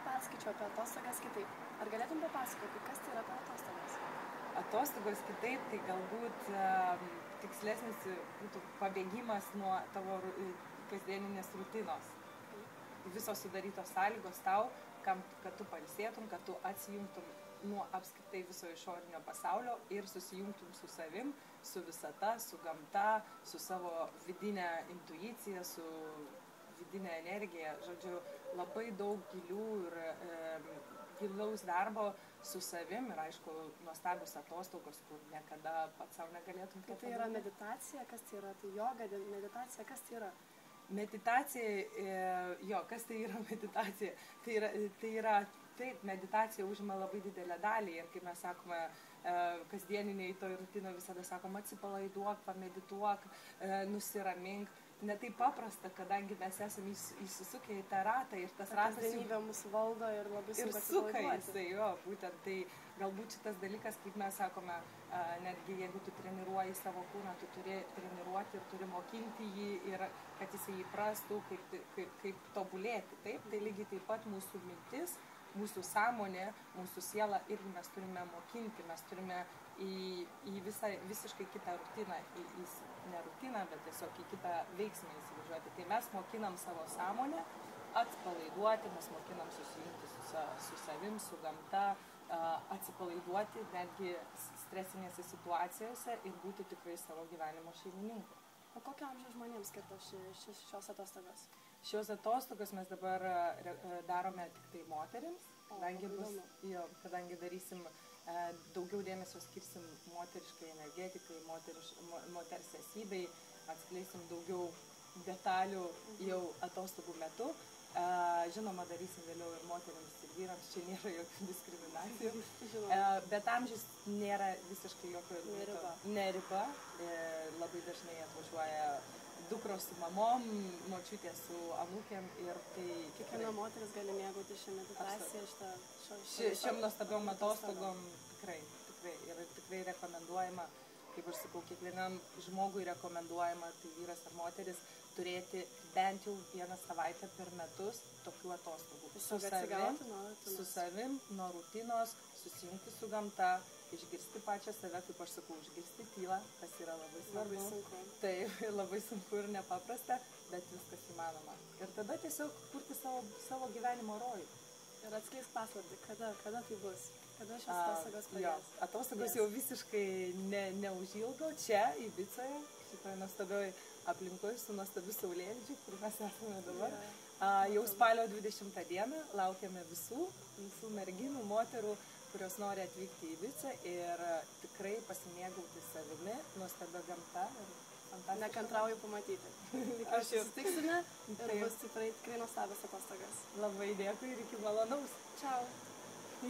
perskaičiau apie atostogas kitaip. Ar galėtum papasakoti, kas tai yra per atostogas? Atostogos kitaip, tai galbūt tikslesnis būtų pabėgimas nuo tavo kasdieninės rutinos. Visos sudarytos sąlygos tau, kad tu pailsėtum, kad tu atsijungtum nuo apskritai viso išorinio pasaulio ir susijungtum su savim, su visata, su gamta, su savo vidinė intuicija, su vidinė energija. Žodžiu, labai daug gilių ir gilaus darbo su savim ir, aišku, nuostabios atostogos, kur niekada pats savo negalėtum. Tai yra meditacija, kas tai yra? Tai joga, meditacija, kas tai yra? Meditacija, kas tai yra meditacija? Taip, meditacija užima labai didelę dalį ir kaip mes sakome, kasdieniniai toj rutinoje visada sakom, atsipalaiduok, pamedituok, nusiramink. Ne taip paprasta, kadangi mes esame įsisukę į tą ratą ir tas ratas kasdienybė mūsų valdo ir labai sunku atsipalaiduoti. Ir suka jisai, būtent tai galbūt šitas dalykas, kaip mes sakome, netgi jeigu tu treniruoji savo kūną, tu turi treniruoti ir turi mokinti jį ir kad jisai įprastų, kaip tobulėti. Taip, tai lygiai taip pat mūsų mintis, mūsų sąmonė, mūsų siela irgi mes turime mokinti, mes turime į visiškai kitą rutiną, ne rutiną, bet tiesiog į kitą veiksmą įsivažiuoti. Tai mes mokinam savo sąmonę atsipalaiduoti, mes mokinam susijungti su savim, su gamta, atsipalaiduoti netgi stresinėse situacijose ir būti tikrai savo gyvenimo šeimininku. O kokio amžiaus žmonėms skirtos šios atostogos? Šios atostogos mes dabar darome tik tai moterims, kadangi darysim daugiau dėmesio skirsim moteriškai energetikai, moters esybei, atskleisim daugiau detalių jau atostogų metu. Žinoma, darysim vėliau ir moteriams, ir vyrams, čia nėra jokių diskriminacijų, bet amžius nėra visiškai jokio neriba. Labai dažnai atvažiuoja dukros su mamom, močiutė su anūkėm ir tai... Kiekviena moteris gali mėgauti šią meditaciją, šiam nuostabiom atostogom tikrai. Ir tikrai rekomenduojama, kaip aš sakau, kiekvienam žmogui rekomenduojama, tai vyras ar moteris, turėti bent jau vieną savaitę per metus tokių atostogų. Su savim, nuo rutinos, susijungti su gamta, išgirsti pačią save, kaip aš sakau, išgirsti tylą, kas yra labai svarbu. Tai labai sunku ir nepaprasta, bet viskas įmanoma. Ir tada tiesiog kurti savo gyvenimo rojų. Ir atskleisk paslaptį, kada tai bus? Kada šios atostogos pradės? Atostogos jau visiškai neužilgo, čia, Ibicoje, šitoje nuostabioj aplinkoj su nuostabiu saulėlydžiu, kur mes esame dabar. Jau spalio 20 dieną laukiame visų merginų, moterų, kurios nori atvykti į Ibicą ir tikrai pasimėgauti savimi, nuostabia gamta. Nekantrauju pamatyti. Aš susitiksime ir bus tikrai nuostabios atostogas. Labai dėkui ir iki malonaus. Čiau.